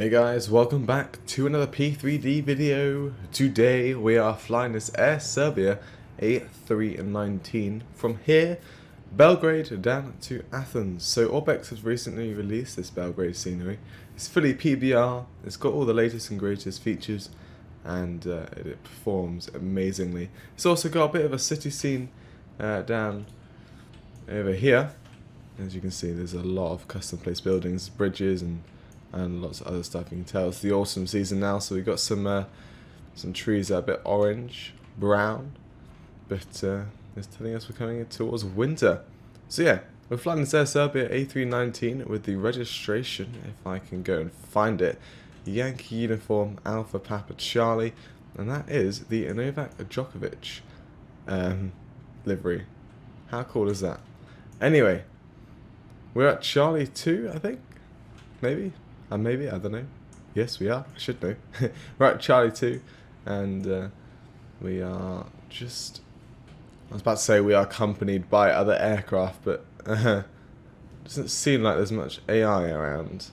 Hey guys, welcome back to another P3D video. Today we are flying this Air Serbia A319 from here, Belgrade, down to Athens. So Orbx has recently released this Belgrade scenery. It's fully PBR, it's got all the latest and greatest features, and it performs amazingly. It's also got a bit of a city scene down over here. As you can see, there's a lot of custom placed buildings, bridges, and lots of other stuff. You can tell it's the autumn season now, so we've got some trees that are a bit orange, brown, but it's telling us we're coming in towards winter. So yeah, we're flying this Air Serbia A319 with the registration, if I can go and find it, Yankee Uniform Alpha Papa Charlie, and that is the Novak Djokovic livery. How cool is that? Anyway, we're at Charlie 2, I think? Maybe, I don't know. Yes, we are. I should know. We're at Charlie 2, and we are just... I was about to say we are accompanied by other aircraft, but doesn't seem like there's much AI around.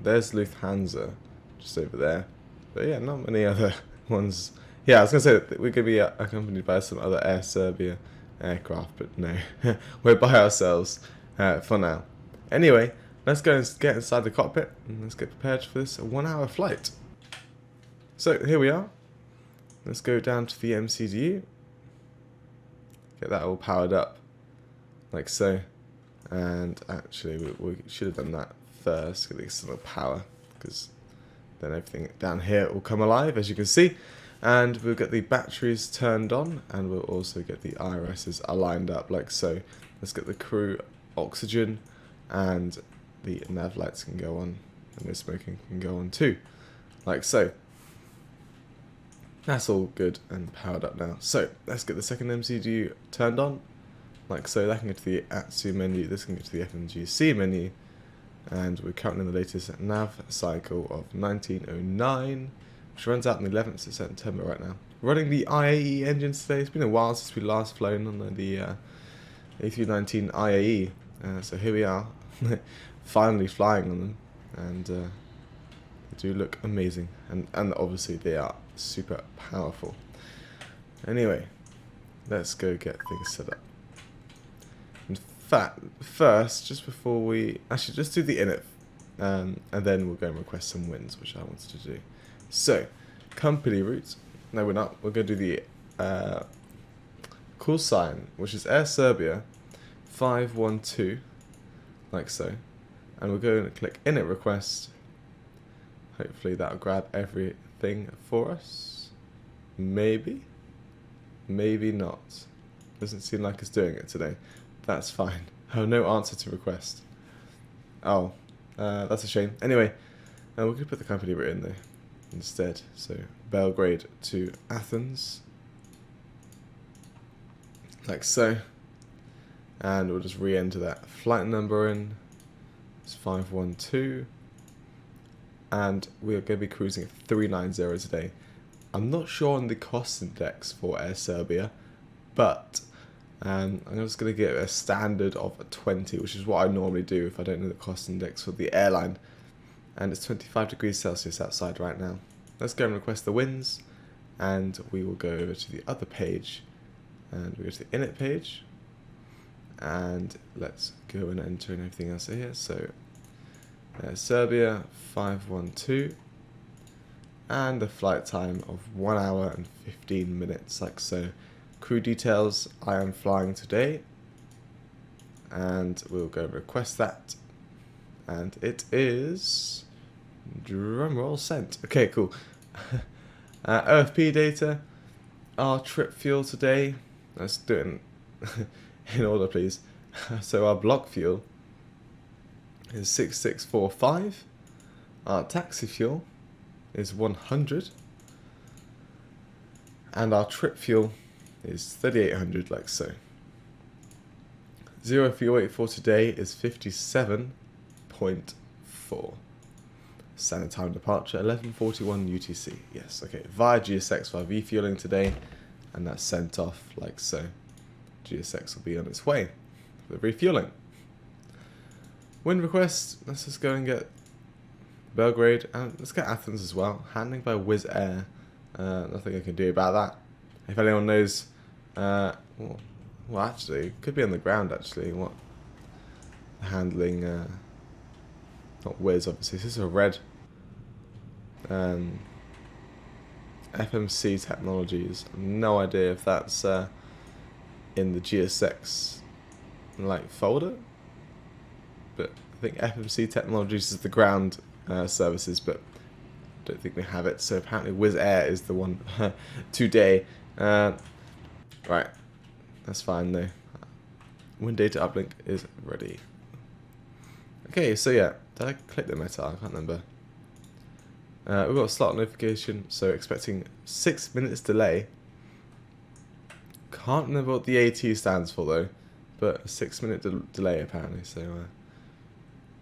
There's Lufthansa just over there, but yeah, not many other ones. Yeah, I was gonna say that we're gonna be accompanied by some other Air Serbia aircraft, but no, we're by ourselves for now. Anyway, let's go and get inside the cockpit and let's get prepared for this 1 hour flight. So here we are. Let's go down to the MCDU. Get that all powered up, like so. And actually, we should have done that first, get the external power, because then everything down here will come alive, as you can see. And we'll get the batteries turned on, and we'll also get the IRSs aligned up, like so. Let's get the crew oxygen, and the nav lights can go on, and the smoking can go on too, like so. That's all good and powered up now. So let's get the second MCDU turned on, like so. That can go to the ATSU menu, this can go to the FNGC menu, and we're currently in the latest nav cycle of 1909, which runs out on the 11th of September right now. Running the IAE engines today. It's been a while since we last flown on the A319 IAE, so here we are. Finally flying on them, and they do look amazing, and obviously they are super powerful. Anyway, let's go get things set up. In fact, first, just before we actually just do the init, and then we'll go and request some wins, which I wanted to do. So, company route. No, we're not. We're going to do the call sign, which is Air Serbia 512, like so. And we're going to click init request. Hopefully that'll grab everything for us. Maybe. Maybe not. Doesn't seem like it's doing it today. That's fine. Oh, no answer to request. Oh, that's a shame. Anyway, we're going to put the company route in there instead. So Belgrade to Athens, like so. And we'll just re-enter that flight number in. It's 512, and we are going to be cruising at 390 today. I'm not sure on the cost index for Air Serbia, but I'm just going to get a standard of a 20, which is what I normally do if I don't know the cost index for the airline. And it's 25 degrees Celsius outside right now. Let's go and request the wins, and we will go over to the other page, and we go to the init page. And let's go and enter in everything else here. So Serbia 512, and the flight time of 1 hour and 15 minutes, like so. Crew details, I am flying today, and we'll go request that, and it is drumroll sent. Okay, cool. OFP data, our trip fuel today. Let's do it in order, please. So our block fuel is 6645. Our taxi fuel is 100, and our trip fuel is 3800, like so. Zero fuel weight for today is 57.4. Standard time departure 11:41 UTC. Yes, okay. Via GSX for our refueling today, and that's sent off like so. GSX will be on its way for the refueling. Wind request, let's just go and get Belgrade, and let's get Athens as well. Handling by Wizz Air. Nothing I can do about that. If anyone knows, well, actually, it could be on the ground actually. What handling? Not Wizz, obviously. This is a red. FMC Technologies. No idea if that's in the GSX like folder, but I think FMC Technologies is the ground services, but don't think we have it. So apparently Wizz Air is the one today. Right, that's fine though. Wind data uplink is ready. Okay, so yeah, did I click the meta? I can't remember. We've got a slot notification, so expecting 6 minutes delay. Can't remember what the AT stands for though, but a 6-minute delay apparently. So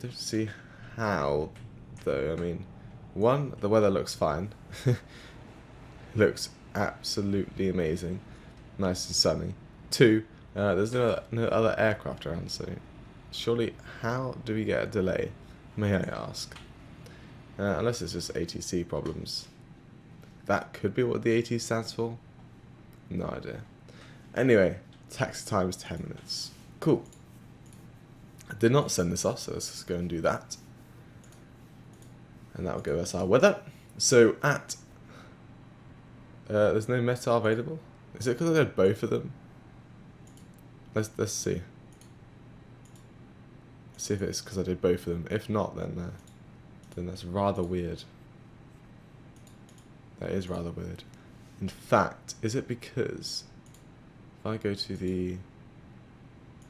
don't see how though. I mean, one, the weather looks fine. Looks absolutely amazing, nice and sunny. Two, there's no other aircraft around, so surely how do we get a delay? May I ask? Unless it's just ATC problems. That could be what the AT stands for. No idea. Anyway, taxi time is 10 minutes. Cool. I did not send this off, so let's just go and do that. And that will give us our weather. So at... there's no meta available. Is it because I did both of them? Let's see. Let's see if it's because I did both of them. If not, then that's rather weird. That is rather weird. In fact, is it because if I go to the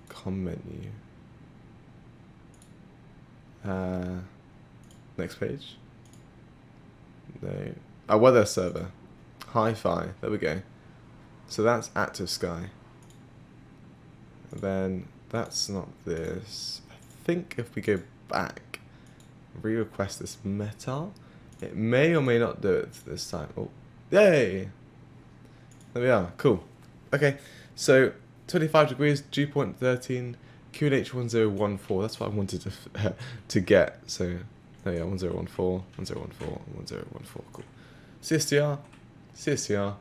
com menu, next page, no, our weather server, Hifi, there we go. So that's active sky. And then that's not this. I think if we go back, re-request this meta, it may or may not do it this time. Oh, yay! There we are. Cool. Okay, so 25 degrees, dew point 13, QNH 1014. That's what I wanted to get. So there we are, 1014, 1014, 1014. Cool. CSTR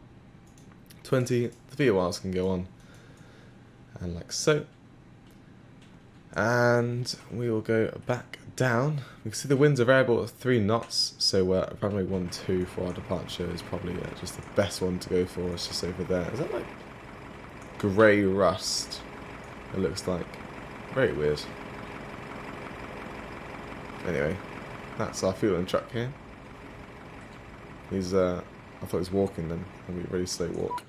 20. The VORs can go on, and like so. And we will go back down. We can see the winds are variable at 3 knots, so runway 12 for our departure is probably just the best one to go for. It's just over there. Is that like grey rust? It looks like. Very weird. Anyway, that's our fueling truck here. He's I thought he was walking then. It'll be a really slow walk.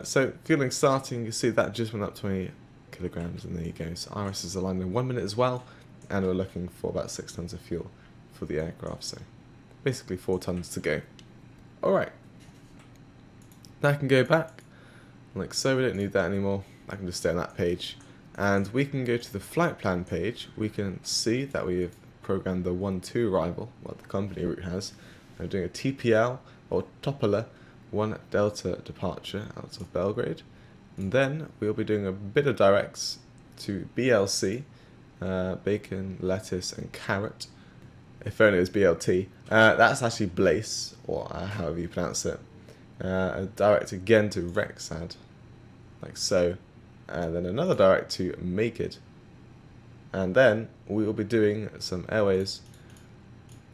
So fueling starting, you see that just went up 20 kilograms, and there you go. So RS is aligned in 1 minute as well, and we're looking for about 6 tons of fuel for the aircraft, so basically 4 tons to go. Alright, now I can go back like so. We don't need that anymore. I can just stay on that page, and we can go to the flight plan page. We can see that we've programmed the 1-2 arrival, what the company route has. We're doing a TPL or Topola 1 Delta departure out of Belgrade. And then we'll be doing a bit of directs to BLC, bacon, lettuce, and carrot. If only it was BLT. That's actually Blaise, or however you pronounce it. A direct again to Rexad, like so. And then another direct to Maked. And then we will be doing some airways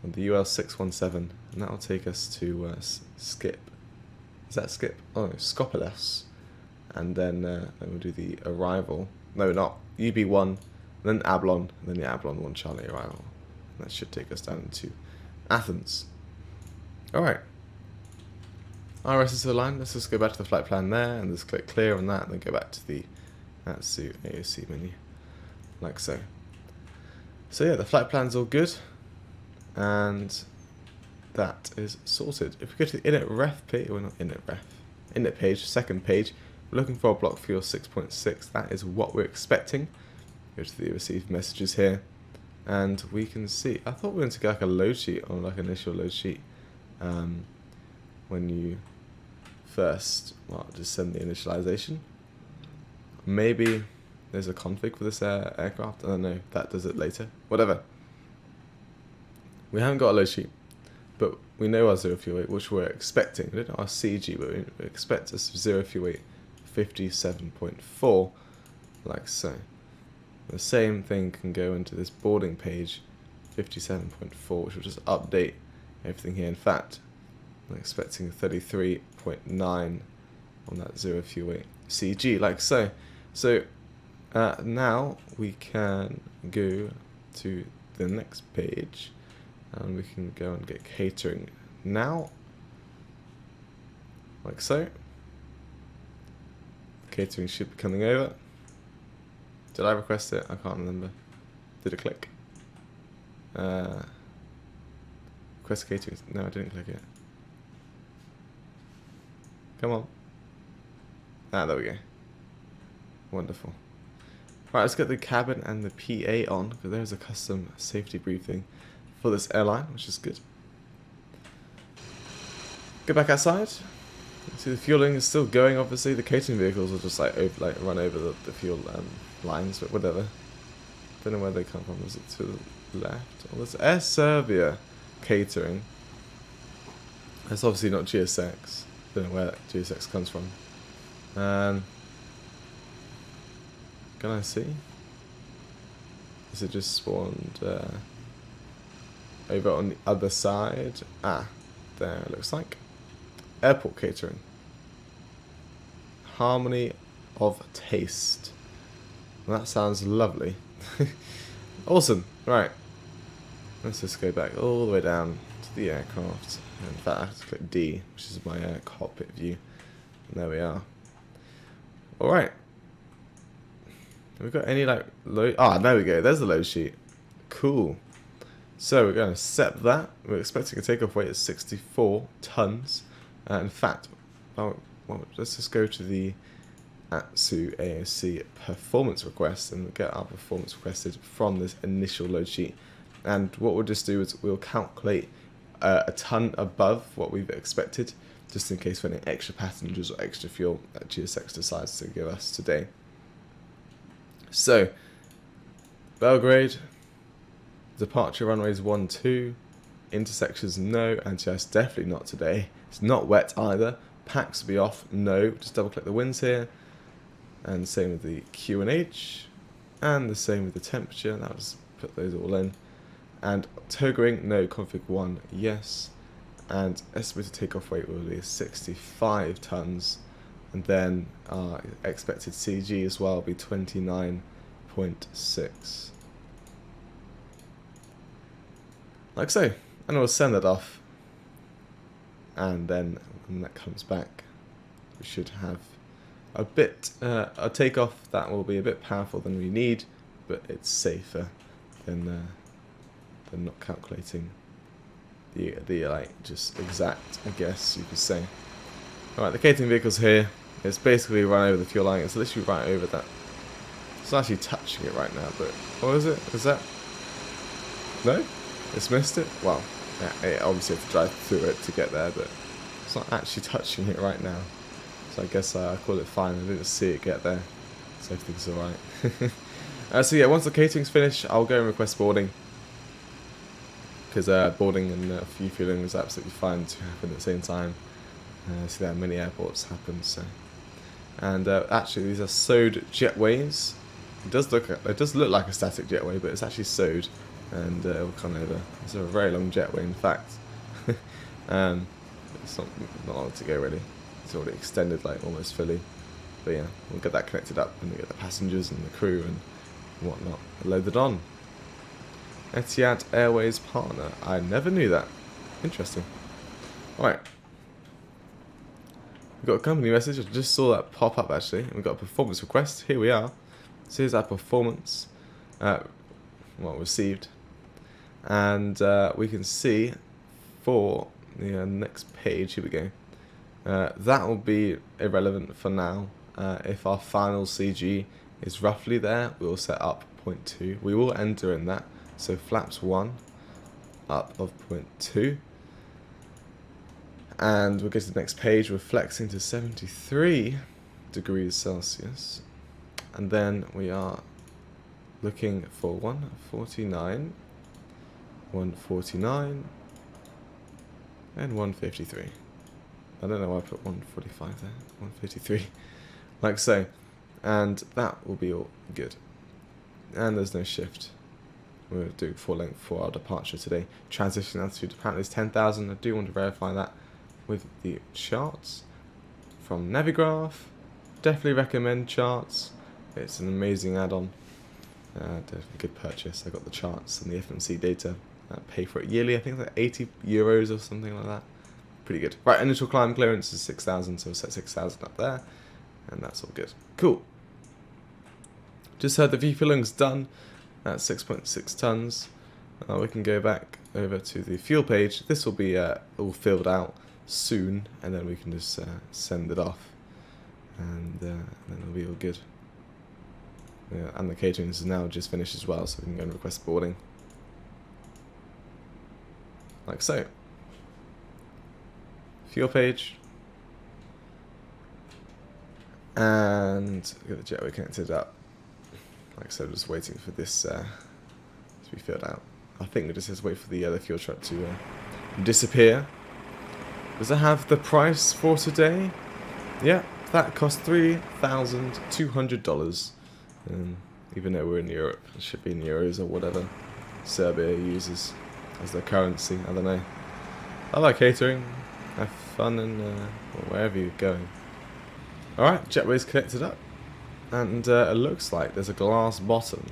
on the UL 617, and that will take us to Skip. Is that Skip? Oh, no, Skopeles. And then we'll do the arrival. No, not UB1, then Ablon, and then the Ablon 1 Charlie arrival. And that should take us down to Athens. Alright. RS is aligned. Let's just go back to the flight plan there, and just click clear on that, and then go back to the Atsu AOC menu, like so. So yeah, the flight plan's all good, and that is sorted. If we go to the init ref page, well not init ref, init page, second page, we're looking for a block fuel 6.6. That is what we're expecting. Go to the received messages here, and we can see. I thought we were going to get like a load sheet, or like initial load sheet, when you first, well, just send the initialization. Maybe there's a config for this aircraft. I don't know. That does it later. Whatever. we haven't got a load sheet, but we know our zero fuel weight, which we're expecting. We don't know our CG, but we expect a zero fuel weight 57.4, like so. The same thing can go into this boarding page, 57.4, which will just update everything here. In fact, I'm expecting 33.9 on that zero fuel weight CG, like so. So now we can go to the next page and we can go and get catering now, like so. Catering should be coming over. Did I request it? I can't remember. Did it click? Request catering. No, I didn't click it. Come on. Ah, there we go. Wonderful. Right, let's get the cabin and the PA on, because there's a custom safety briefing for this airline, which is good. Go back outside. See, the fueling is still going, obviously. The catering vehicles will just like run over the fuel lines, but whatever. Don't know where they come from. Is it to the left? Oh, there's Air Serbia catering. That's obviously not GSX. Don't know where that GSX comes from. Can I see? Is it just spawned over on the other side? Ah, there it looks like. Airport catering. Harmony of taste. Well, that sounds lovely. Awesome. Right. Let's just go back all the way down to the aircraft. In fact, I have to click D, which is my cockpit view. And there we are. Alright. Have we got any like load? Ah, there we go. There's the load sheet. Cool. So we're going to set that. We're expecting a takeoff weight of 64 tons. In fact, well, let's just go to the ATSU AOC performance request and get our performance requested from this initial load sheet. And what we'll just do is we'll calculate a ton above what we've expected, just in case for any extra passengers or extra fuel that GSX decides to give us today. So, Belgrade, departure runways 1-2, intersections no, anti-ice definitely not today. It's not wet either. Packs will be off, no. Just double click the winds here. And same with the QNH. And the same with the temperature. Now just put those all in. And togering, no. Config 1, yes. And estimated takeoff weight will be 65 tons. And then our expected CG as well will be 29.6. Like so. And we'll send that off. And then when that comes back, we should have a takeoff that will be a bit powerful than we need, but it's safer than not calculating the like just exact, I guess you could say. Alright, the catering vehicle's here. It's basically run over the fuel line. It's literally right over that. It's actually touching it right now, but what is it? Is that? No? It's missed it? Well, yeah, it obviously have to drive through it to get there, but it's not actually touching it right now. So I guess I call it fine. I didn't see it get there, so everything's alright. So yeah, once the catering's finished, I'll go and request boarding. Because boarding and fueling is absolutely fine to happen at the same time. So there are many airports happen. So, and actually these are sewed jetways. It does look like a static jetway, but it's actually sewed, and it will come over. It's a very long jetway, in fact. It's not long to go really. It's already extended like almost fully. But yeah, we'll get that connected up, and we get the passengers and the crew and whatnot loaded on. Etihad Airways partner. I never knew that. Interesting. Alright. We've got a company message. I just saw that pop up actually. And we've got a performance request. Here we are. So here's our performance. Received. And we can see for the next page. Here we go. That will be irrelevant for now. If our final CG is roughly there, we'll set up 0.2. We will enter in that. So flaps 1 up of 0.2. And we'll get to the next page. We're flexing to 73 degrees Celsius. And then we are looking for 149. 149, and 153. I don't know why I put 145 there, 153, like so, and that will be all good. And there's no shift. We're doing full length for our departure today. Transition altitude apparently is 10,000. I do want to verify that with the charts from Navigraph. Definitely recommend charts. It's an amazing add-on. Definitely a good purchase. I got the charts and the FMC data. Pay for it yearly. I think it's like €80 or something like that. Pretty good. Right, initial climb clearance is 6,000, so we'll set 6,000 up there, and that's all good. Cool. Just heard the V-filling's done at 6.6 tons. We can go back over to the fuel page. This will be all filled out soon, and then we can just send it off, and then it'll be all good. Yeah, and the catering is now just finished as well, so we can go and request boarding. Like so. Fuel page. And get the jetway connected up. Like I said, just waiting for this to be filled out. I think we just have to wait for the fuel truck to disappear. Does it have the price for today? Yeah, that cost $3,200. Even though we're in Europe, it should be in euros or whatever Serbia uses as their currency. I don't know. I like catering. Have fun and wherever you're going. Alright, jetway's connected up. And it looks like there's a glass bottom.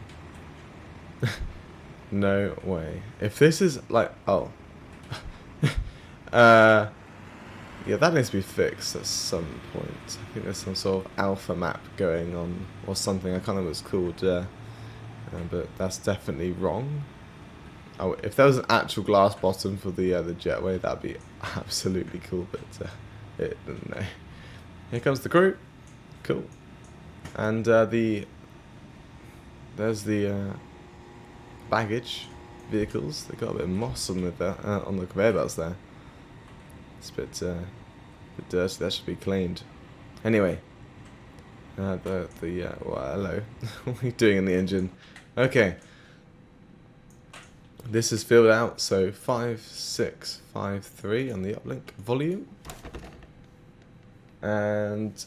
No way. If this is like... Oh. Yeah, that needs to be fixed at some point. I think there's some sort of alpha map going on or something. I can't remember what it's called. But that's definitely wrong. Oh, if there was an actual glass bottom for the jetway, that'd be absolutely cool. But no. Here comes the crew. Cool. And there's the baggage vehicles. They got a bit of moss on the conveyor belts there. It's a bit dirty. That should be cleaned. Anyway, well, hello. What are you doing in the engine? Okay. This is filled out, so 5653 on the uplink volume. And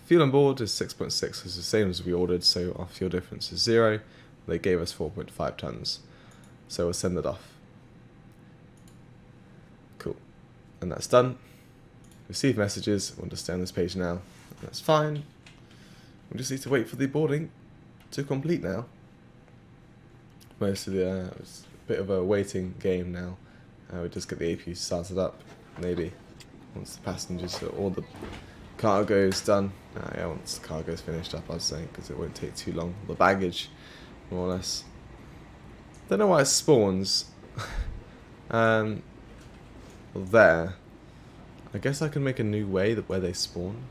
fuel on board is 6.6, it's the same as we ordered, so our fuel difference is 0. They gave us 4.5 tons, so we'll send it off. Cool. And that's done. Receive messages. We'll just stay on this page now. That's fine. We just need to wait for the boarding to complete now. Mostly it's a bit of a waiting game now. We just get the APU started up, maybe, once the passengers or the cargo's done. Yeah, once the cargo's finished up, I was saying, because it won't take too long. The baggage, more or less. Don't know why it spawns. There. I guess I can make a new way where they spawn.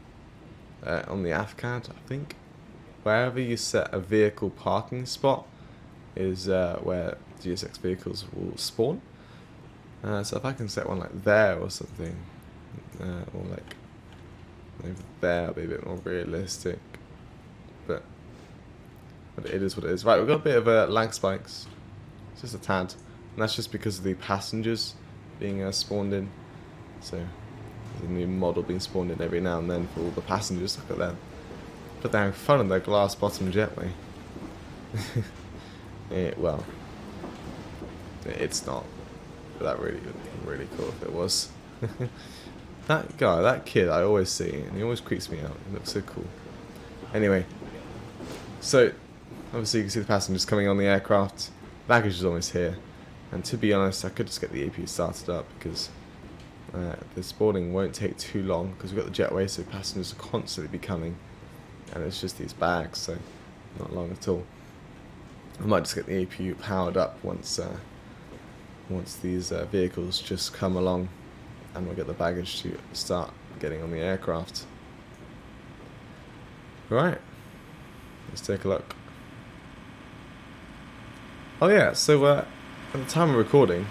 On the AFCAD, I think. Wherever you set a vehicle parking spot is where GSX vehicles will spawn. So if I can set one like there or something, or like over there, it'll be a bit more realistic. But it is what it is. Right, we've got a bit of lag spikes. It's just a tad. And that's just because of the passengers being spawned in. So there's a new model being spawned in every now and then for all the passengers. Look at them. But they're having fun in their glass bottom jetway. Well, it's not. But that really would be really cool if it was. That guy, that kid I always see, and he always creeps me out. He looks so cool. Anyway, so obviously you can see the passengers coming on the aircraft. Baggage is almost here. And to be honest, I could just get the APU started up because this boarding won't take too long because we've got the jetway, so passengers will constantly be coming. And it's just these bags, so not long at all. I might just get the APU powered up once these vehicles just come along, and we'll get the baggage to start getting on the aircraft. Right, let's take a look. Oh yeah, so at the time of recording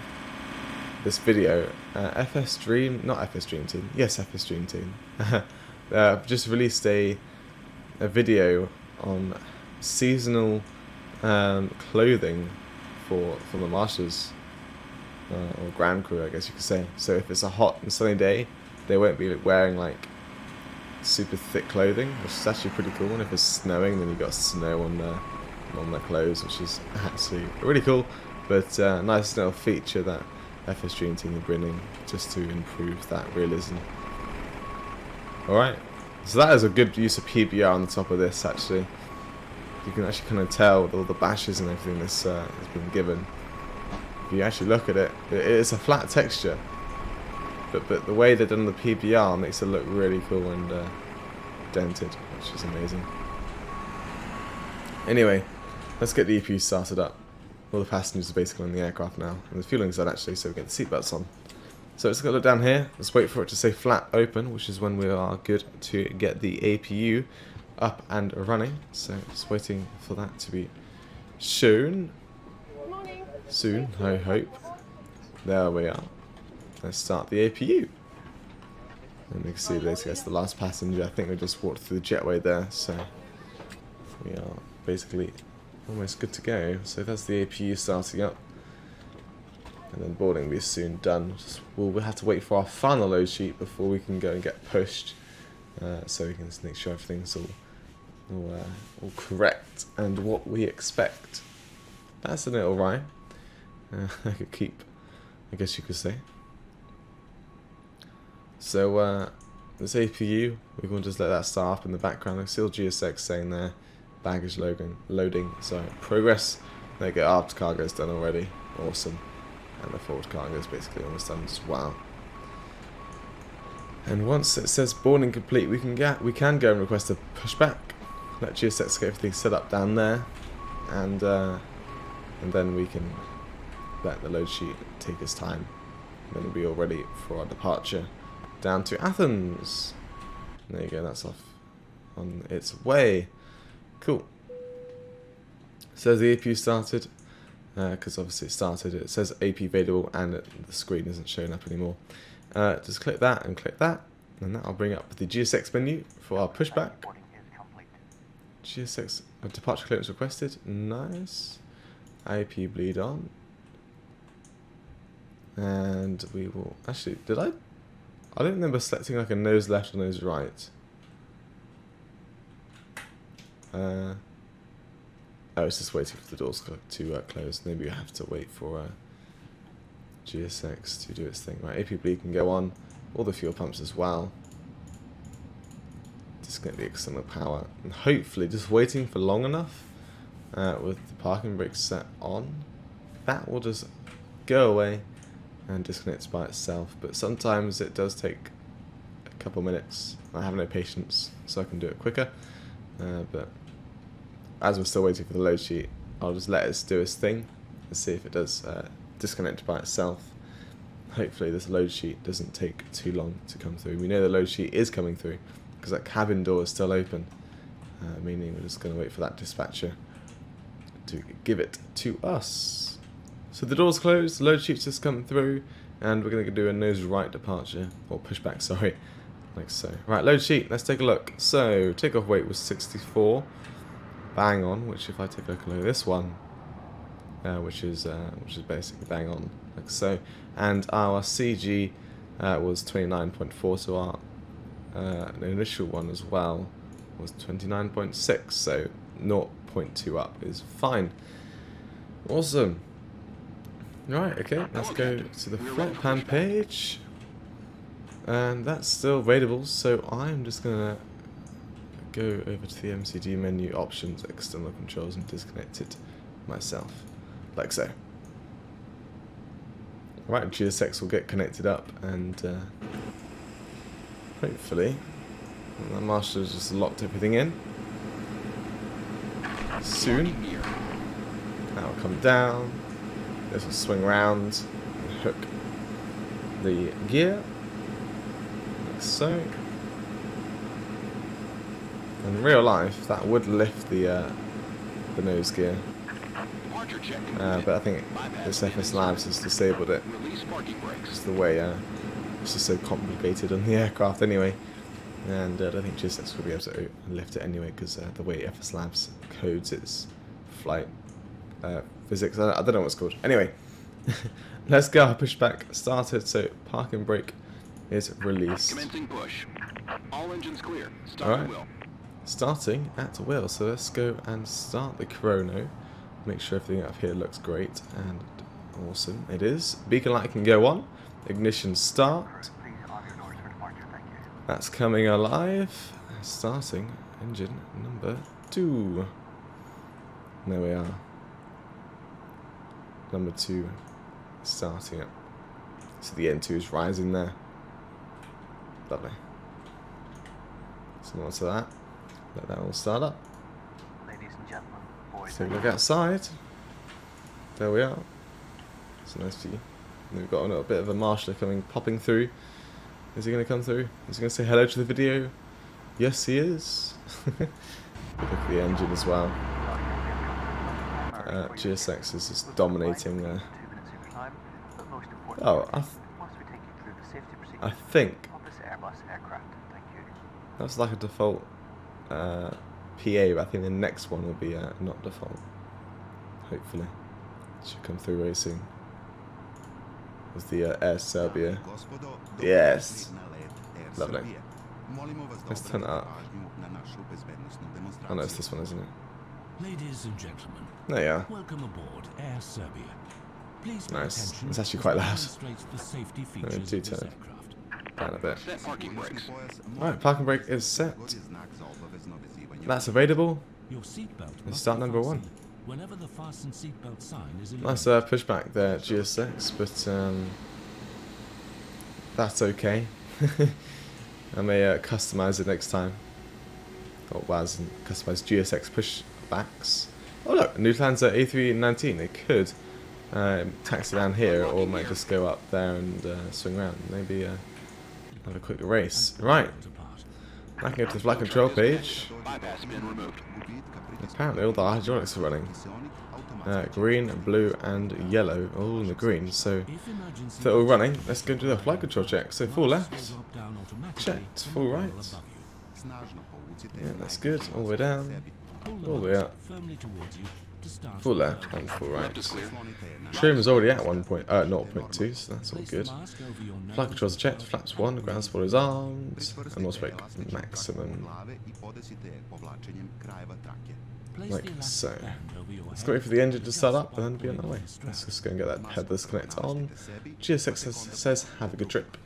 this video, FS Dream Team, just released a video on seasonal clothing for the marshals. or ground crew, I guess you could say. So if it's a hot and sunny day, they won't be wearing like super thick clothing, which is actually pretty cool. And if it's snowing, then you've got snow on their clothes, which is actually really cool. But nice little feature that FS Dream Team are bringing just to improve that realism. Alright, so that is a good use of PBR on the top of this actually. You can actually kind of tell with all the bashes and everything this has been given. If you actually look at it, it's a flat texture. But the way they've done the PBR makes it look really cool and dented, which is amazing. Anyway, let's get the EPU started up. All the passengers are basically on the aircraft now, and the fueling's on actually, so we get the seatbelts on. So let's go look down here. Let's wait for it to say flat open, which is when we are good to get the APU up and running. So just waiting for that to be shown soon, I hope. There we are. Let's start the APU. And you can see basically that's the last passenger. I think we just walked through the jetway there, so we are basically almost good to go. So that's the APU starting up. And then boarding will be soon done. We'll have to wait for our final load sheet before we can go and get pushed. So we can just make sure everything's all correct and what we expect. That's a little rhyme. I could keep, I guess you could say. So this APU, we're going to just let that start up in the background. I see all GSX saying there, baggage loading, so progress. There you go, aft cargo's done already, awesome. And the forward cargo is basically almost done as well. And once it says boarding complete, we can go and request a pushback. Let GSX get everything set up down there, and then we can let the load sheet take its time. And then we'll be all ready for our departure down to Athens. There you go, that's off on its way. Cool. Says the APU started, because obviously it started. It says AP available and the screen isn't showing up anymore. Just click that, and that'll bring up the GSX menu for our pushback. GSX departure clearance requested. Nice. IP bleed on. And we will actually, I don't remember selecting like a nose left or nose right. Oh, it's just waiting for the doors to close. Maybe we have to wait for GSX to do its thing. Right, AP bleed can go on. All the fuel pumps as well. Disconnect the external power. And hopefully, just waiting for long enough with the parking brake set on, that will just go away and disconnects by itself. But sometimes it does take a couple minutes. I have no patience, so I can do it quicker. But as we're still waiting for the load sheet, I'll just let it do its thing and see if it does disconnect by itself. Hopefully this load sheet doesn't take too long to come through. We know the load sheet is coming through because that cabin door is still open, meaning we're just going to wait for that dispatcher to give it to us. So the door's closed, the load sheet's just come through, and we're going to do a nose right departure, or pushback, sorry, like so. Right, load sheet, let's take a look. So takeoff weight was 64, bang on, which if I take a look at this one, which is basically bang on, like so. And our CG was 29.4, so our initial one as well was 29.6, so 0.2 up is fine. Awesome. Right, okay, let's go to the flight plan page, and that's still available, so I'm just gonna go over to the MCD menu, options, external controls, and disconnect it myself, like so. Right, GSX will get connected up, and hopefully the master's just locked everything in. Soon that'll come down. This will swing round and hook the gear, like so. In real life, that would lift the nose gear, but I think this FSLabs has disabled it. Just the way it's just so complicated on the aircraft anyway, and I don't think GSX will be able to lift it anyway because the way FSLabs codes its flight physics, I don't know what it's called. Anyway, Let's go. Pushback started, so parking brake is released. Commencing push. All engines clear. Start Alright. wheel. Starting at will, so let's go and start the chrono. Make sure everything up here looks great and awesome. It is. Beacon light can go on. Ignition start. That's coming alive. Starting engine number 2. There we are. Number 2 starting up. So the N2 is rising there. Lovely. Some more to that. Let that all start up. Ladies and gentlemen, boys Take a look outside. There we are. It's a nice view. And we've got a little bit of a marshaller popping through. Is he going to come through? Is he going to say hello to the video? Yes, he is. Look at the engine as well. GSX is just dominating there. Oh, I think that's like a default PA, but I think the next one will be not default. Hopefully. Should come through very soon. There's the Air Serbia. Yes! Lovely. Let's turn it up. Oh no, it's this one, isn't it? Ladies and gentlemen, There you are. welcome aboard Air Serbia. Please pay Nice. attention It's actually as quite it loud. demonstrates the safety features do of this turn it aircraft. down a bit. Set parking brakes. Alright, parking brake is set. That's available. Your seatbelt Let's must start be number 1. fastened whenever the fasten seatbelt sign is Nice illuminated. pushback there, GSX, but that's okay. I may customize it next time. Or customize GSX pushbacks. Oh look, Lufthansa A319. They could taxi down here, or might just go up there and swing around. Maybe have a quick race. Right, I can go to the flight control page. Bypass pin removed. Apparently all the hydraulics are running. Green, blue and yellow, all in the green. So If emergency if they're all running, let's go do the flight control check. So full left, drop down automatically checked, full right. above you. Yeah, that's good. All the way down, Pull all the way up. firmly towards you to start Full left and full Left is right. clear. Trim is already at 0.2, so that's all Place good. the mask over your nose. Flight controls are checked, flaps 1, ground spoilers armed, and also brake maximum. Place like the elastic so. band over your Let's head. go wait for the engine to start up and then Adjust be on while our way. pulling the strap. Let's just go and get that headless connect on. GSX says have a good trip.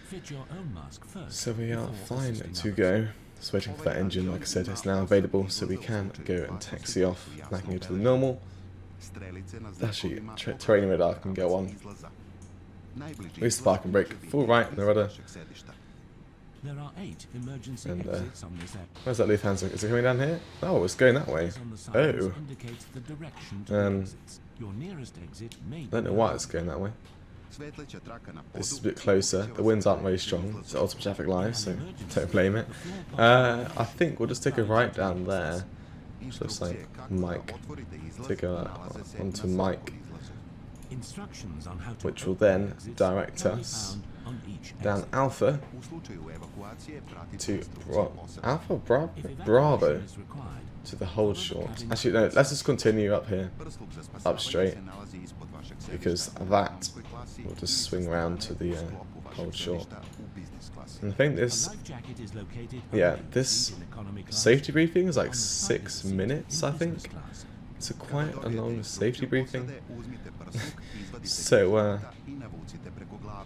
Fit your own mask first So we are before fine assisting to others. go. Just waiting for that engine, like I said, it's now available, so we can go and taxi off. I can go to the normal. Actually, terrain radar can go on. Release the parking brake, full right in the rudder. There are 8 emergency And, exits on this aircraft. Where's that Lufthansa? Is it coming down here? Oh, it's going that way. On the signs Oh, indicates the direction to the exits. Your nearest exit may I don't know be why it's going that way. This is a bit closer. The winds aren't very strong. It's ultimate traffic live, so don't blame it. I think we'll just take a right down there. Just like Mike. Take a onto Mike, instructions on how to which will open then exits direct can be us found on each down exit. Alpha to Alpha Bravo If Bravo evacuation is required, to the hold short. Actually, no. Let's just continue up here, up straight, because that will just swing around to the hold short. And I think a this, life jacket is located yeah, under the this seat in economy class. safety briefing is like On the side of the 6 seat minutes, in I business think. class. It's a quite a long safety briefing. So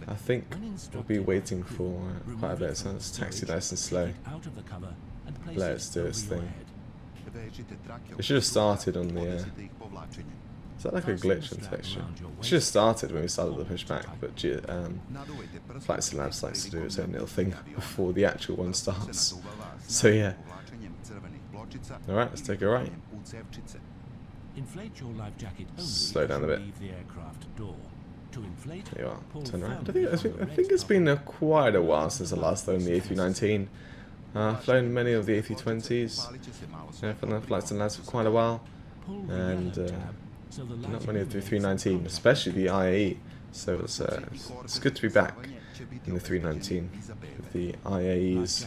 I think we'll be waiting for quite a bit. So let's taxi nice and slow. Out of the cover and place Let's it do over its your thing. head. It should have started on the. Is that like a glitch in texture? It should have started when we started the pushback, but FlyTampa likes to do its own little thing before the actual one starts. So yeah. Alright, let's take a right. Inflate your life jacket only Slow down a bit. as you leave the aircraft door. To inflate, There you are. pull Turn around. firmly I on think the red it's been cover. quite a while since I last flown the A319. Flown many of the A320s. Flown flights and lads for quite a while. Pull the And yellow tab so the not light many of the illuminates 319, contact. especially the IAE. So it's good to be back in the 319 with the IAEs.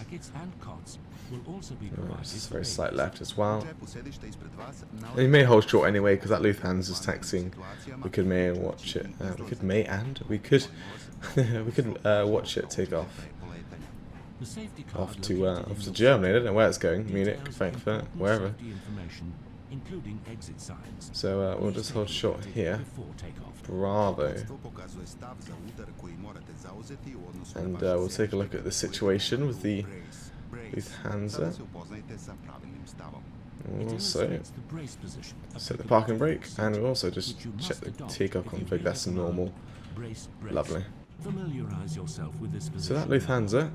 Just a very slight left as well. And you may hold short anyway because that Lufthansa is taxiing. We could may watch it. We could watch it take off to Germany. I don't know where it's going. Munich, Frankfurt, wherever. So we'll just hold short here. Bravo. And we'll take a look at the situation with the Lufthansa. We'll also set the parking brake, and we'll also just check the takeoff config. That's normal. Lovely. So that Lufthansa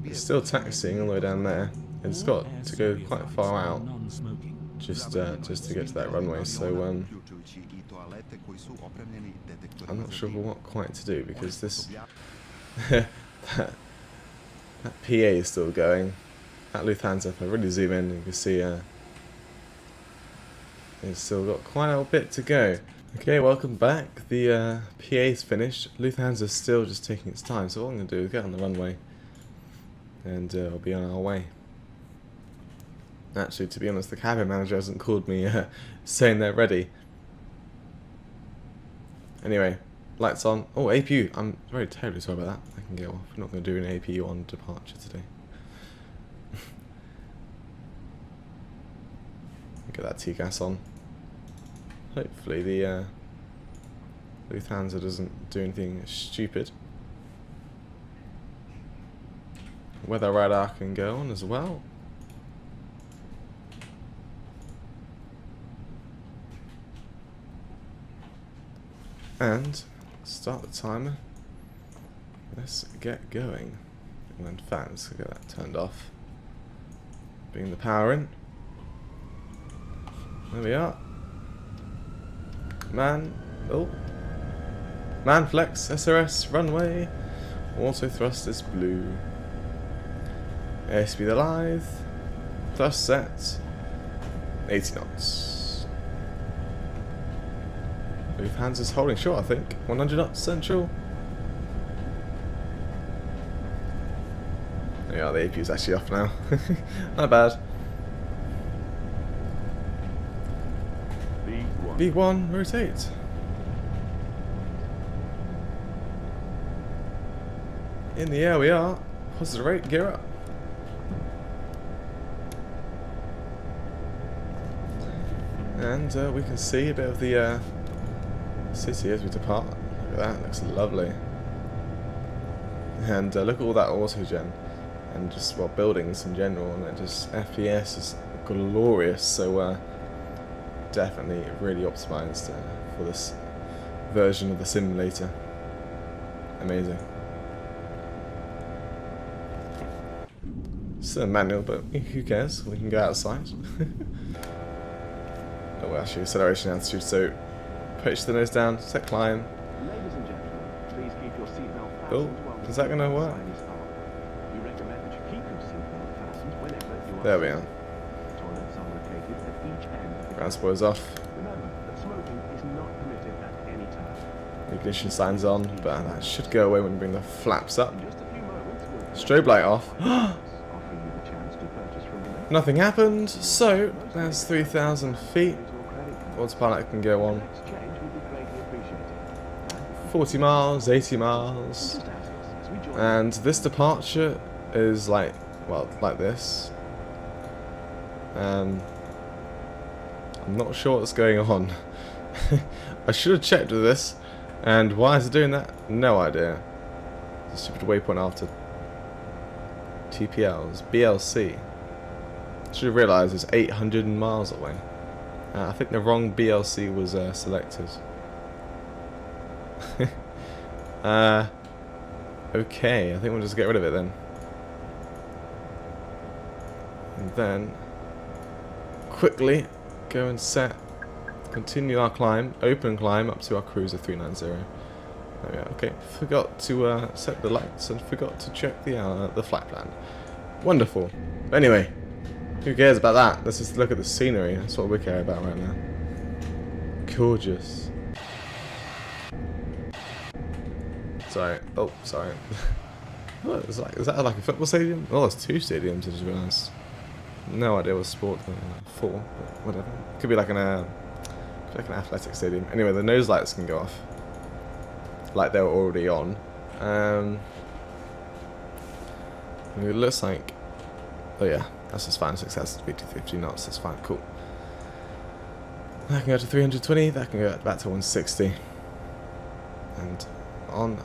is still taxiing all the way down there. It's got to go quite far out just to get to that runway. So I'm not sure what quite to do because this that PA is still going. That Lufthansa, if I really zoom in, you can see it's still got quite a little bit to go. Okay, welcome back. The PA's finished. Lufthansa's still just taking its time, so what I'm going to do is get on the runway and we'll be on our way. Actually, to be honest, the cabin manager hasn't called me saying they're ready. Anyway, lights on. Oh, APU. I'm very terribly sorry about that. I can get off. I'm not going to do an APU on departure today. Get that TCAS on. Hopefully the Lufthansa doesn't do anything stupid. Weather radar can go on as well. And start the timer. Let's get going. And in fact, let's get that turned off. Bring the power in. There we are. Man flex, SRS, runway, auto thrust is blue. Airspeed alive, thrust set, 80 knots. Lufthansa's holding short, I think. 100 knots central. There we are, the APU's actually off now. Not bad. V1, rotate. In the air we are. Positive rate, gear up. And we can see a bit of the city as we depart. Look at that, looks lovely. And look at all that autogen and just buildings in general, and it just FPS is glorious. So definitely really optimized for this version of the simulator. Amazing. Still manual, but who cares? We can go outside. Oh, actually, acceleration altitude. So, pitch the nose down, set climb. Ladies and gentlemen, please keep your seatbelt fastened. Oh, is that going to work? We recommend that you keep your seatbelt fastened whenever you are. There we are. Toilets are located at each end of the Ground spoilers off. Remember that smoking is not permitted at any time. Ignition signs on, but that should go away when we bring the flaps up. In just a few moments, we'll Strobe light off. offering you the chance to purchase from the next Nothing happened, so there's 3,000 feet. Autopilot can go on. exchange would be greatly appreciated. 40 miles, 80 miles. And this departure is like this. I'm not sure what's going on. I should have checked with this. And why is it doing that? No idea. It's a stupid waypoint after TPLs. BLC. Should have realised it's 800 miles away. I think the wrong BLC was selected. Okay, I think we'll just get rid of it then. And then quickly go and continue our climb, open climb up to our cruiser 390. There we are. Okay, forgot to set the lights and forgot to check the flight plan. Wonderful. Anyway, who cares about that? Let's just look at the scenery. That's what we care about right now. Gorgeous. Sorry. Oh, sorry. What, is that like a football stadium? Oh, there's 2 stadiums, I just realised. No idea what sport for, but whatever. Could be like an athletic stadium. Anyway, the nose lights can go off. Like they were already on. It looks like... Oh yeah, that's just fine. Success to 50 knots, that's fine, cool. That can go to 320, that can go back to 160. And on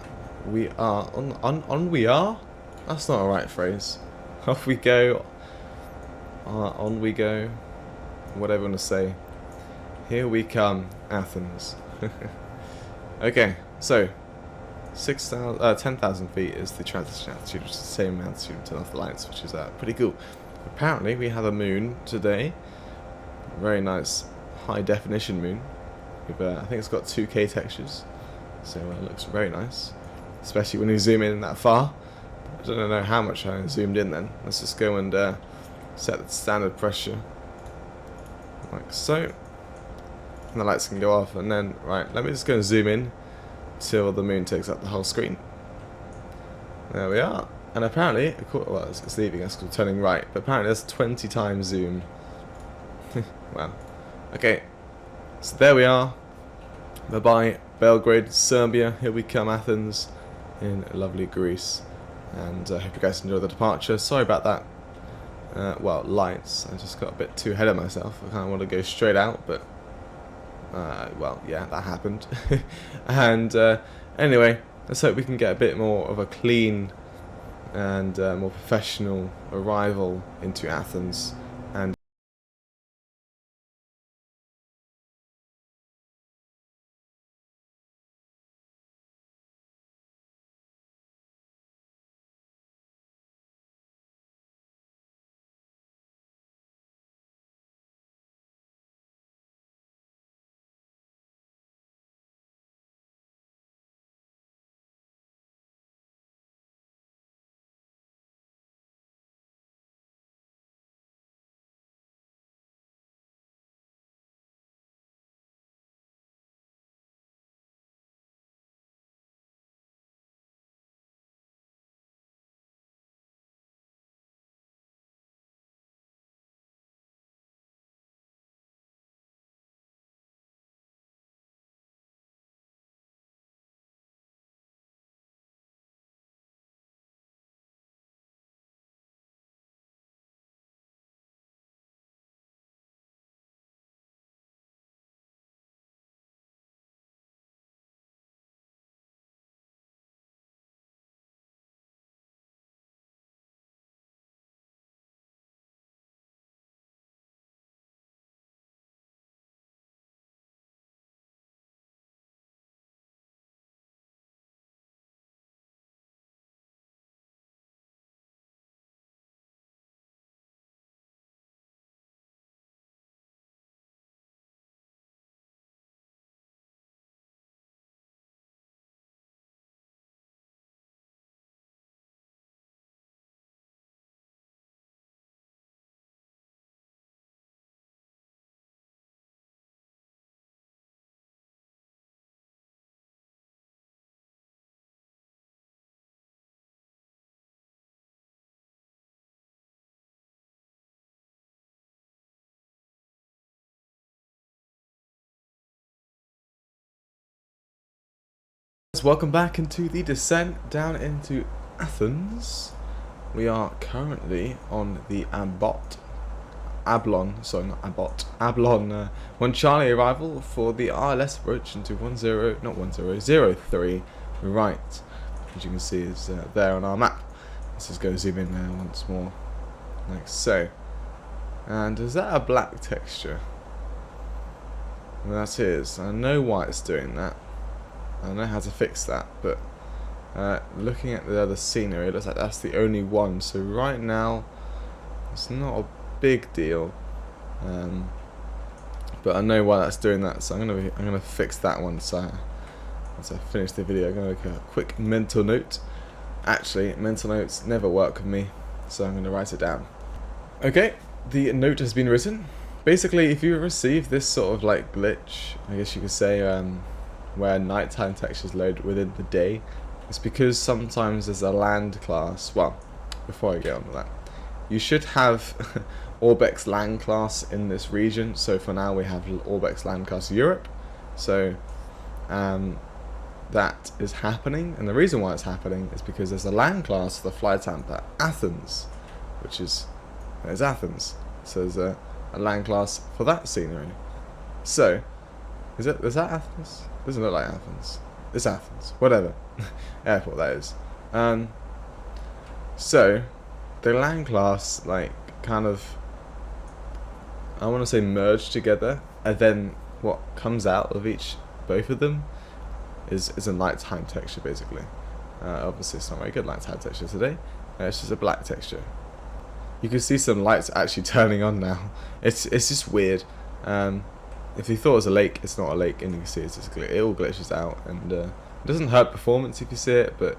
we are. On we are? That's not a right phrase. Off we go. On we go. Whatever you want to say. Here we come, Athens. Okay, so 10,000 feet is the transition altitude, which is the same altitude to turn off the lights, which is pretty cool. Apparently, we have a moon today. Very nice, high definition moon. With, I think it's got 2K textures, so it looks very nice, especially when you zoom in that far. I don't know how much I zoomed in then. Let's just go and set the standard pressure, like so. And the lights can go off, and then, right, let me just go and zoom in till the moon takes up the whole screen. There we are. And apparently, well, it's leaving us, it's turning right, but apparently there's 20 times zoom. Wow. Okay, so there we are. Bye-bye, Belgrade, Serbia. Here we come, Athens, in lovely Greece. And I hope you guys enjoyed the departure. Sorry about that. Well, lights. I just got a bit too ahead of myself. I kind of want to go straight out, but... well, yeah, that happened. And anyway, let's hope we can get a bit more of a clean and more professional arrival into Athens. And welcome back into the descent down into Athens. We are currently on the Ablon 1 Charlie arrival for the RLS approach into 03 right, as you can see is there on our map. Let's just go zoom in there once more, like so. And is that a black texture? Well, that is. I know why it's doing that. I don't know how to fix that, but looking at the other scenery, it looks like that's the only one. So right now, it's not a big deal, but I know why that's doing that. So I'm gonna fix that one. So once I finish the video, I'm gonna make a quick mental note. Actually, mental notes never work with me, so I'm gonna write it down. Okay, the note has been written. Basically, if you receive this sort of like glitch, I guess you could say, where nighttime textures load within the day, It's because sometimes there's a land class. Well, before I get on to that, you should have Orbx land class in this region. So for now we have Orbx land class Europe. So that is happening, and the reason why it's happening is because there's a land class for the FlyTampa Athens, which is there's Athens. So there's a land class for that scenery. So is that Athens? Doesn't look like Athens. It's Athens. Whatever. Airport that is. So the land class like kind of, I want to say, merge together, and then what comes out of both of them is a nighttime texture basically. Obviously it's not very good nighttime texture today. It's just a black texture. You can see some lights actually turning on now. It's just weird. If you thought it was a lake, it's not a lake, and you can see it all glitches out, and it doesn't hurt performance if you see it, but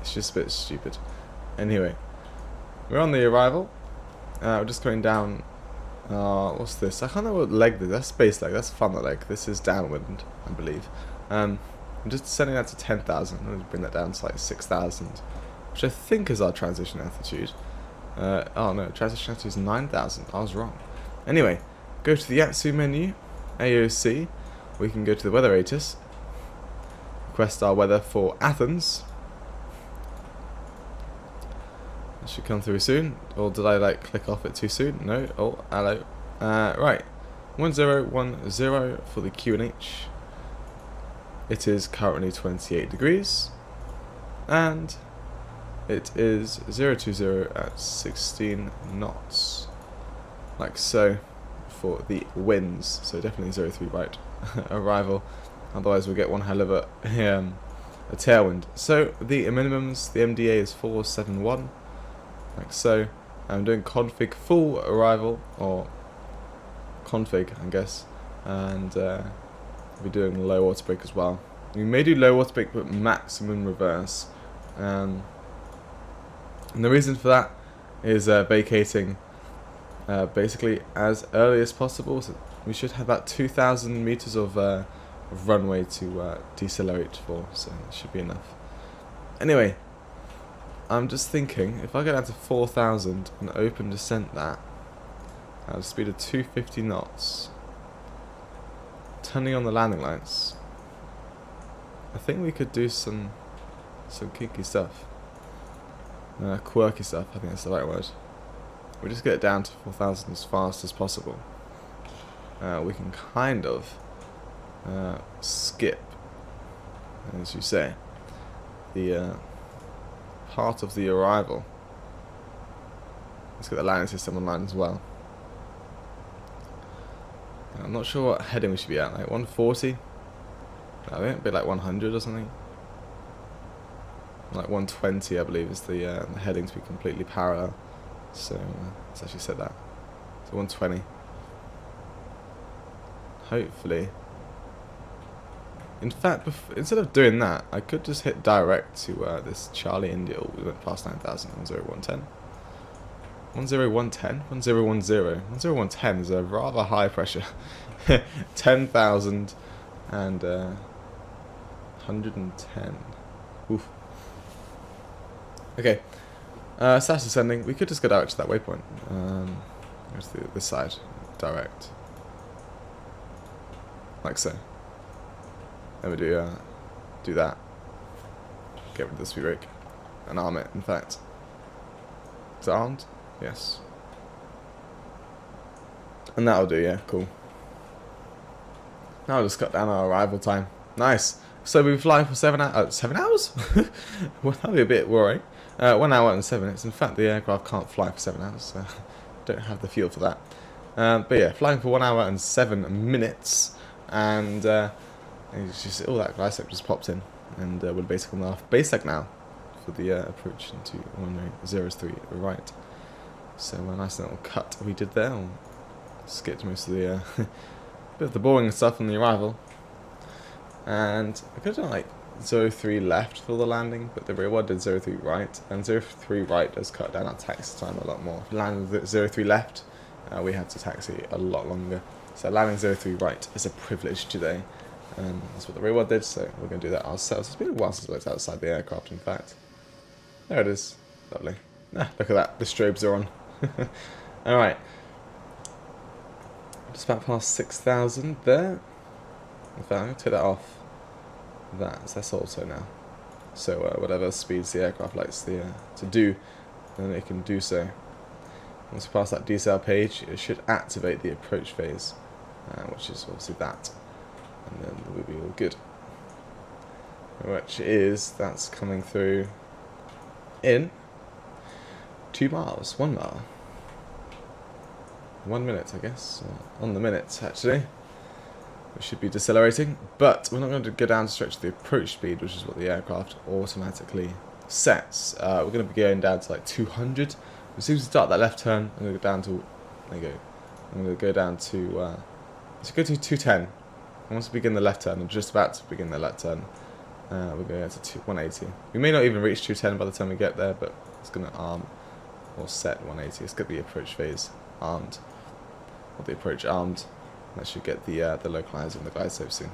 it's just a bit stupid. Anyway, we're on the arrival. We're just going down. What's this? I can't know what leg this is. That's space leg. That's fun leg. This is downwind, I believe. I'm just sending that to 10,000. I'm going to bring that down to like 6,000, which I think is our transition altitude. Oh no, transition altitude is 9,000. I was wrong. Anyway, go to the Yatsu menu, AOC. We can go to the weather ATIS. Request our weather for Athens. It should come through soon. Or did I like click off it too soon? No. Oh, hello. Right. 1010 for the QNH. It is currently 28 degrees. And it is 020 at 16 knots. Like so for the winds. So definitely 03 right arrival. Otherwise we'll get one hell of a tailwind. So the minimums, the MDA is 471. Like so. I'm doing config full arrival, or config I guess, and we'll be doing low water break as well. We may do low water break but maximum reverse, and the reason for that is vacating basically as early as possible. So we should have about 2,000 meters of runway to decelerate for, so it should be enough. Anyway, I'm just thinking, if I go down to 4,000 and open descent that at a speed of 250 knots, turning on the landing lights, I think we could do some kinky stuff. Quirky stuff, I think that's the right word. We just get it down to 4,000 as fast as possible. We can kind of skip, as you say, the part of the arrival. Let's get the landing system online as well. I'm not sure what heading we should be at, like 140? I think it'd be like 100 or something. Like 120 I believe is the heading to be completely parallel. So let's actually set that. So 120. Hopefully. In fact, instead of doing that, I could just hit direct to this Charlie India. Oh, we went past 9,000. 10110. 10110? 1010. 10110 is a rather high pressure. 10,000 and 110. Oof. Okay. Slash descending. We could just go direct to that waypoint. Go to this side. Direct. Like so. Then we do that. Get rid of the speed brake. And arm it, in fact. Is it armed? Yes. And that'll do, yeah, cool. Now I'll just cut down our arrival time. Nice. So we fly for 7 hours. 7 hours? Well, that'll be a bit worrying. 1 hour and 7 minutes. In fact, the aircraft can't fly for 7 hours, so don't have the fuel for that. But yeah, flying for 1 hour and 7 minutes. And it's just all that glide just popped in. And we're basically on our base leg now for the approach into 103 right. So a nice little cut we did there. We'll skip most of the bit of the boring stuff on the arrival. And I could have done like 03 left for the landing, but the real one did 03 right, and 03 right does cut down our taxi time a lot more. If we landed with 03 left, we had to taxi a lot longer. So landing 03 right is a privilege today. And that's what the real one did, so we're going to do that ourselves. It's been a while since I looked outside the aircraft, in fact. There it is. Lovely. Ah, look at that. The strobes are on. Alright. Just about past 6,000 there. In fact, I'm going to take that off. That's auto now. So whatever speeds the aircraft likes to do, then it can do so. Once we pass that decel page, it should activate the approach phase, which is obviously that. And then we'll be all good. Which is, that's coming through in 2 miles, 1 mile. 1 minute, I guess. On the minute, actually. We should be decelerating, but we're not going to go down to stretch the approach speed, which is what the aircraft automatically sets. We're going to be going down to like 200. As soon as we start that left turn, I'm going to go down to, there you go. I'm going to go down to, let's go to 210. Once we begin the left turn, I'm just about to begin the left turn. We're going to 180. We may not even reach 210 by the time we get there, but it's going to arm or set 180. It's got the approach phase armed, or the approach armed. That should get the localizer and the glide slope soon.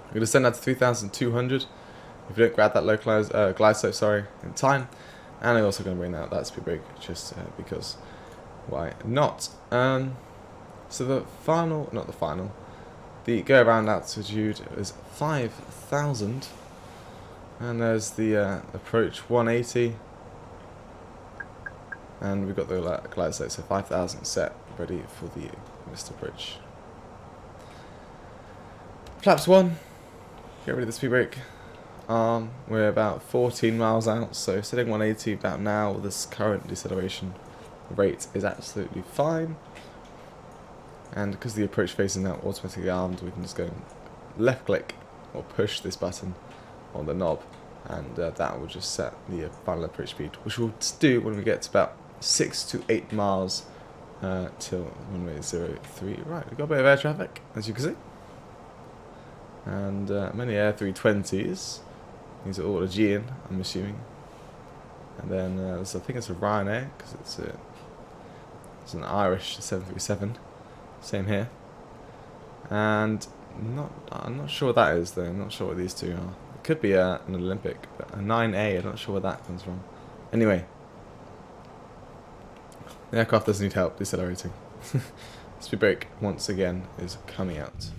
We're going to send that to 3,200. If we don't grab that localizer, glide slope, sorry, in time, and I'm also going to bring out that speed brake just because why not? So the final, not the final. The go around altitude is 5,000, and there's the approach 180, and we've got the glide slope, so 5,000 set, ready for the missed approach. Flaps 1, get rid of the speed brake. We're about 14 miles out, so setting 180 about now with this current deceleration rate is absolutely fine. And because the approach phase is now automatically armed, we can just go left click or push this button on the knob, and that will just set the final approach speed, which we'll do when we get to about 6 to 8 miles till runway 03. Right, we've got a bit of air traffic, as you can see, and many Air 320s. These are all Aegean, I'm assuming. And then I think it's a Ryanair, because it's an Irish 737. Same here. And I'm not sure what that is, though. I'm not sure what these two are. It could be an Olympic, but a 9A, I'm not sure where that comes from. Anyway. The aircraft does need help decelerating. Speed brake, once again, is coming out.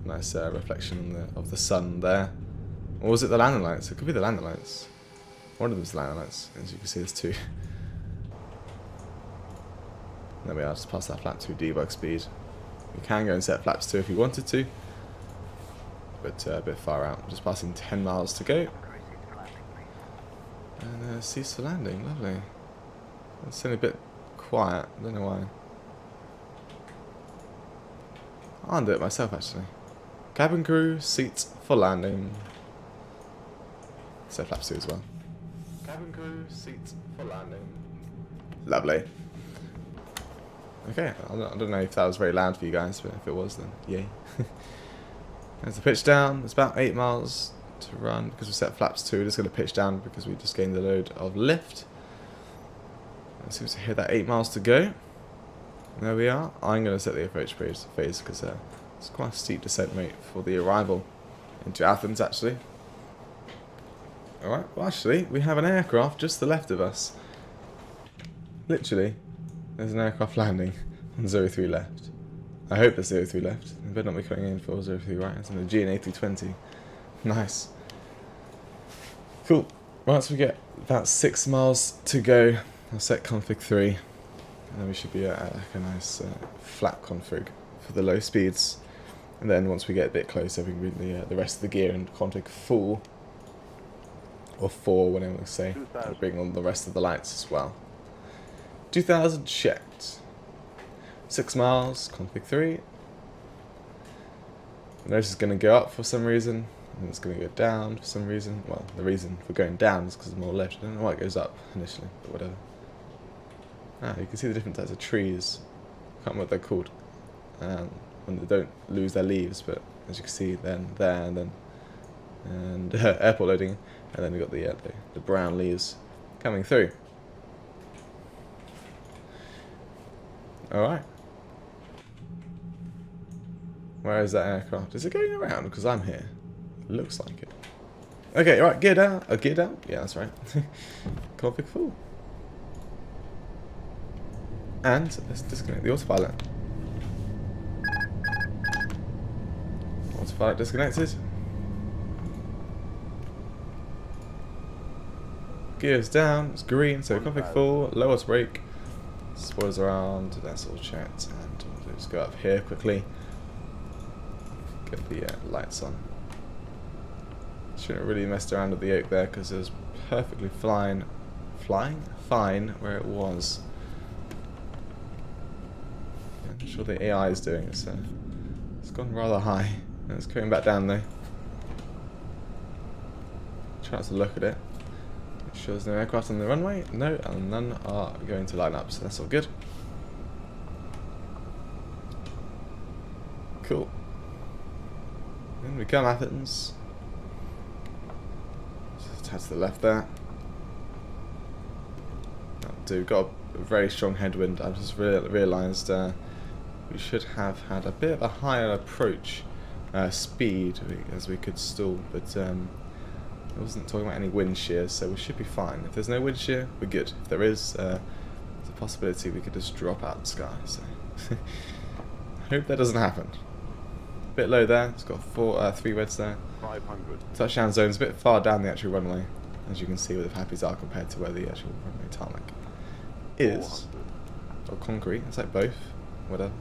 Nice reflection of the sun there. Or was it the landing lights? It could be the landing lights. One of them's the landing lights. As you can see, there's two. There we are, just past that flap 2 debug speed. We can go and set flaps 2 if we wanted to, but a bit far out. Just passing 10 miles to go. And cease for landing, lovely. It's only a bit quiet, I don't know why. I'll do it myself actually. Cabin crew, seats for landing. Set flaps 2 as well. Cabin crew, seats for landing. Lovely. Okay, I don't know if that was very loud for you guys, but if it was, then yay. There's the pitch down. It's about 8 miles to run because we set flaps 2. We're just going to pitch down because we just gained a load of lift. As soon as we hit that 8 miles to go, there we are. I'm going to set the approach phase because it's quite a steep descent rate for the arrival into Athens, actually. Alright, well, actually, we have an aircraft just to the left of us. Literally. There's an aircraft landing on 03 left. I hope there's 03 left. It better not be coming in for 03 right. It's an Aegean A320. Nice. Cool. Once we get about 6 miles to go, I'll set config 3. And then we should be at a nice flat config for the low speeds. And then once we get a bit closer, we can bring the rest of the gear in config full. Or 4, whatever we say. And bring on the rest of the lights as well. 2,000 checked. 6 miles, config 3. Notice it's going to go up for some reason, and it's going to go down for some reason. Well, the reason for going down is because there's more lift. I don't know why it goes up initially, but whatever. Ah, you can see the different types of trees. I can't remember what they're called. When they don't lose their leaves, but as you can see, then there and then, and airport loading, and then we've got the brown leaves coming through. Alright. Where is that aircraft? Is it going around? Because I'm here. It looks like it. Okay, right, gear down. Gear down? Yeah, that's right. Config full. And let's disconnect the autopilot. Autopilot disconnected. Gears down, it's green, so config full, low auto brake, spoilers around, that's all checked, and we'll just go up here quickly, get the lights on. Shouldn't have really messed around with the yoke there because it was perfectly fine where it was. I'm not sure the AI is doing it, so it's gone rather high. It's coming back down though. Try not to look at it. Make sure there's no aircraft on the runway. No, and none are going to line up, so that's all good. Cool. Then we come Athens. Just attach to the left there. That'll do. Got a very strong headwind. I've just realised we should have had a bit of a higher approach speed as we could stall, but I wasn't talking about any wind shear, so we should be fine. If there's no wind shear, we're good. If there is, there's a possibility we could just drop out of the sky. So I hope that doesn't happen. A bit low there. It's got 3 reds there. 500. Touchdown zone's a bit far down the actual runway, as you can see where the Happies are compared to where the actual runway tarmac is. Or concrete. It's like both. Whatever.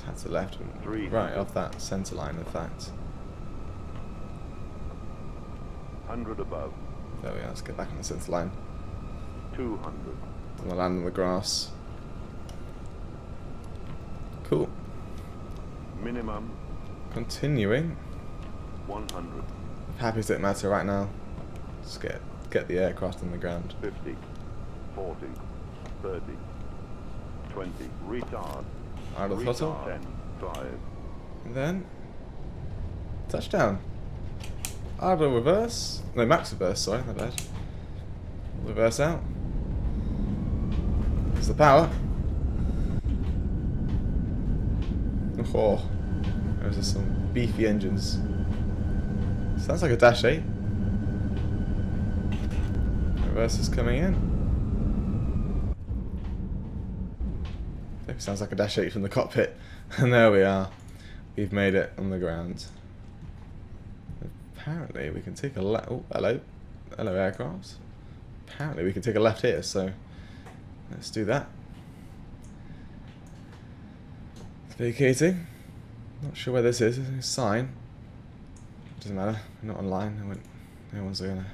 Head to the left, right off that centre line, in fact. 100 above. There we are, let's get back on the centre line. 200. And we'll land on the grass. Cool. Minimum. Continuing. 100. Happy to matter right now. Just get the aircraft on the ground. 50. 40. 30. 20. Retard. Out of the throttle. 10. 5. And then touchdown. Idle reverse. No, max reverse, sorry, my bad. Reverse out. There's the power. Oh, those are some beefy engines. Sounds like a Dash 8. Reverse is coming in. Sounds like a Dash 8 from the cockpit. And there we are. We've made it on the ground. Apparently we can take a left. Oh, hello. Hello, aircraft. Apparently we can take a left here, so let's do that. Vacating. Not sure where this is. There's no sign. Doesn't matter. We're not online. No one's going to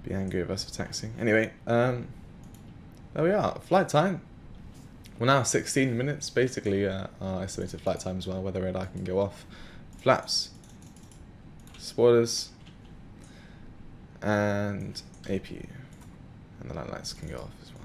be angry with us for taxiing. Anyway, there we are. Flight time. We're now 16 minutes, basically our estimated flight time as well, where the radar can go off. Flaps, spoilers, and APU. And the land lights can go off as well.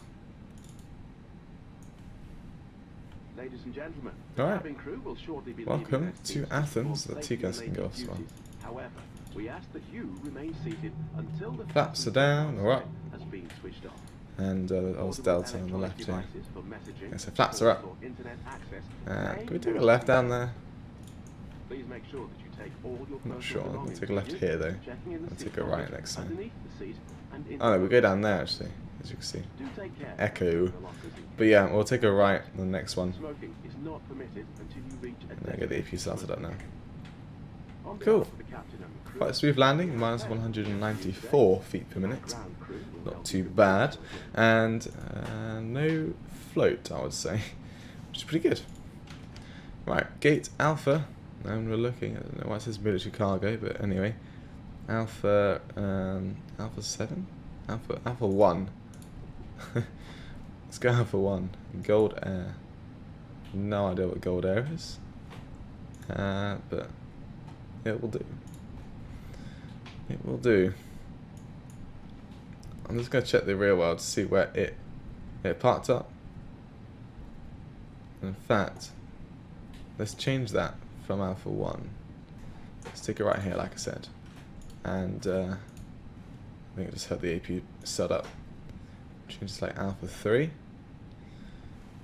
Ladies and gentlemen, Alright, cabin crew will shortly be welcome leaving to their seats Athens. before The taking TCAS can go related off as well. duties. However, we ask that you remain seated until the Flaps are down or up. has been switched off. And old Delta on the left here. Okay, so flaps are up. Can we take a left down there? Please make sure that you take all your I'm not personal sure. I'll belongings take a left with you, here though. checking in the I'll seat take a right pocket, next time. underneath the seat, and in Oh no, the we go down there actually, as you can see. Do take care Echo. of the lockers in But yeah, we'll take a right on the next one. Smoking is not permitted until you reach a And then get the AP started up now. On Cool. behalf of the captain and the crew, Quite a smooth landing, minus 194 feet per minute. Not too bad. And no float, I would say, which is pretty good. Right, gate Alpha. And we're looking, I don't know why it says military cargo, but anyway. Alpha 7? Alpha 1. Let's go Alpha 1. Gold Air. No idea what Gold Air is. But it will do. It will do. I'm just going to check the rear world to see where it parked up. In fact, let's change that from Alpha 1. Let's take it right here, like I said. And I think I just had the AP set up. Change it to like Alpha 3.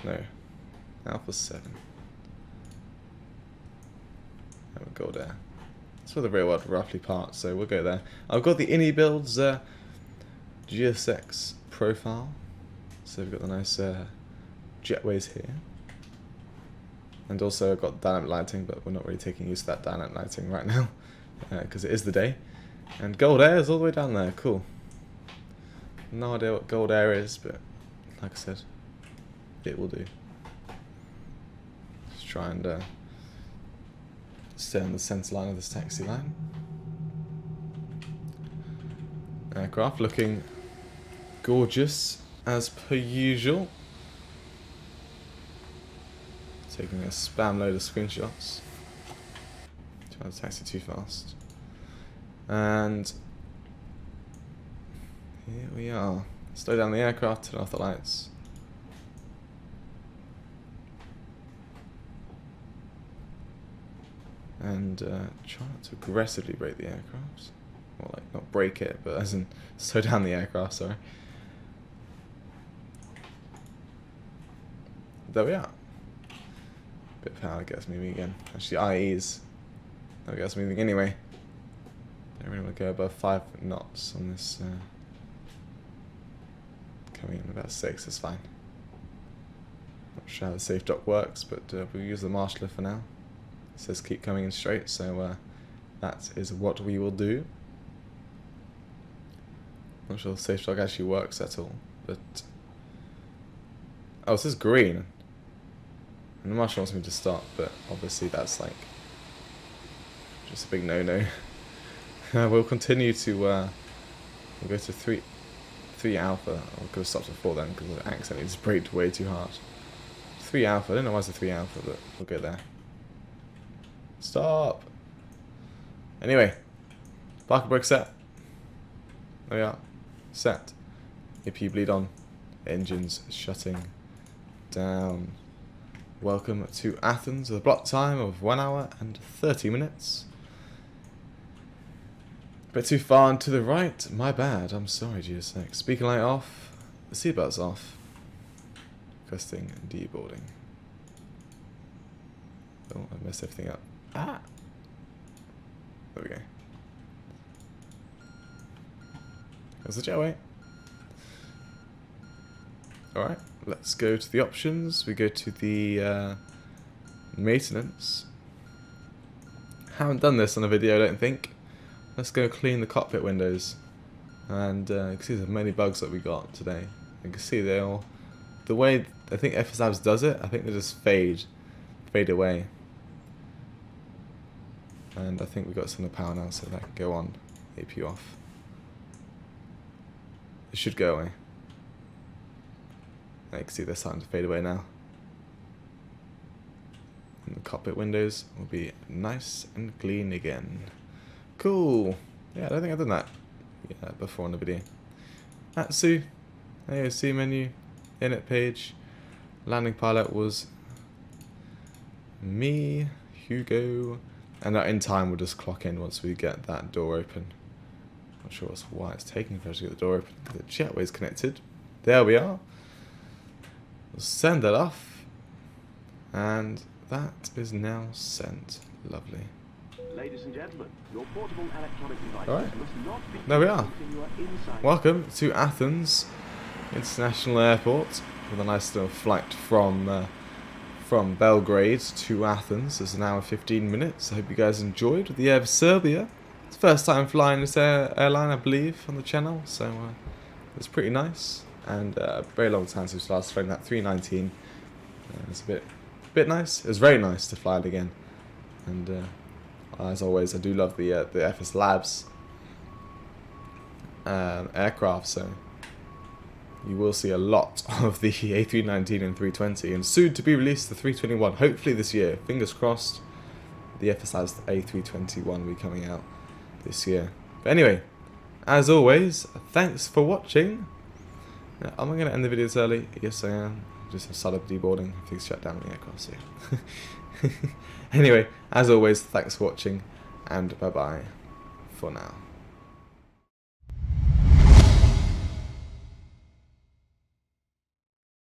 No. Alpha 7. And we'll go there. That's where the real world roughly parts, so we'll go there. I've got the Ini builds GSX profile. So we've got the nice jetways here. And also I've got dynamic lighting, but we're not really taking use of that dynamic lighting right now. Because it is the day. And gold air is all the way down there, cool. No idea what gold air is, but like I said, it will do. Let's try and stay on the centre line of this taxi line. Aircraft looking gorgeous as per usual. Taking a spam load of screenshots. Trying to taxi too fast. And here we are. Slow down the aircraft, turn off the lights. And try not to aggressively brake the aircraft. Or like, not brake it, but as in slow down the aircraft, sorry. There we are. Bit of power gets moving again. Actually, IEs. That gets moving anyway. Don't really want to go above 5 knots on this. Coming in about 6, that's fine. Not sure how the safe dock works, but we'll use the marshaller for now. It says keep coming in straight, so that is what we will do. Not sure the safe dock actually works at all, but oh, this is green. And the marshal wants me to stop, but obviously that's like just a big no-no. We'll continue to we'll go to 3 alpha. I could have stopped at 4 then because I accidentally just braked way too hard. 3 alpha. I don't know why it's a 3 alpha, but we'll go there. Stop. Anyway, parking brake set. There we are. Set. APU bleed on. Engines shutting down. Welcome to Athens with a block time of 1 hour and 30 minutes. A bit too far and to the right. My bad. I'm sorry, GSX. Speaker light off. The seatbelt's off. Requesting deboarding. Oh, I messed everything up. Ah! There we go. There's the jetway. Alright, let's go to the options. We go to the maintenance. Haven't done this on a video, I don't think. Let's go clean the cockpit windows. And you can see there's many bugs that we got today. You can see they all, the way I think FSLabs does it, I think they just fade away. And I think we've got some of the power now, so that can go on. APU off. It should go away. You can see they're starting to fade away now. And the cockpit windows will be nice and clean again. Cool. Yeah, I don't think I've done that before on the video. Atsu, AOC menu, init page. Landing pilot was me, Hugo, and that in time we'll just clock in once we get that door open. Not sure why it's taking forever to get the door open because the jetway's connected. There we are. We'll send that off, and that is now sent. Lovely. Ladies and gentlemen, your portable electronic devices Alright. must not be There we are. when you are inside. Welcome to Athens International Airport with a nice little flight from Belgrade to Athens. It's an hour and 15 minutes. I hope you guys enjoyed the Air of Serbia. It's the first time flying this airline, I believe, on the channel, so it's pretty nice. And a very long time since last flying that 319. It's a bit nice. It was very nice to fly it again. And as always, I do love the FSLabs aircraft. So you will see a lot of the A319 and 320, and soon to be released the 321. Hopefully this year. Fingers crossed. The FSLabs A321 will be coming out this year. But anyway, as always, thanks for watching. Am I going to end the videos early? Yes, I am. Just have started deboarding. Things shut down on the aircraft, so yeah. Anyway, as always, thanks for watching, and bye-bye for now.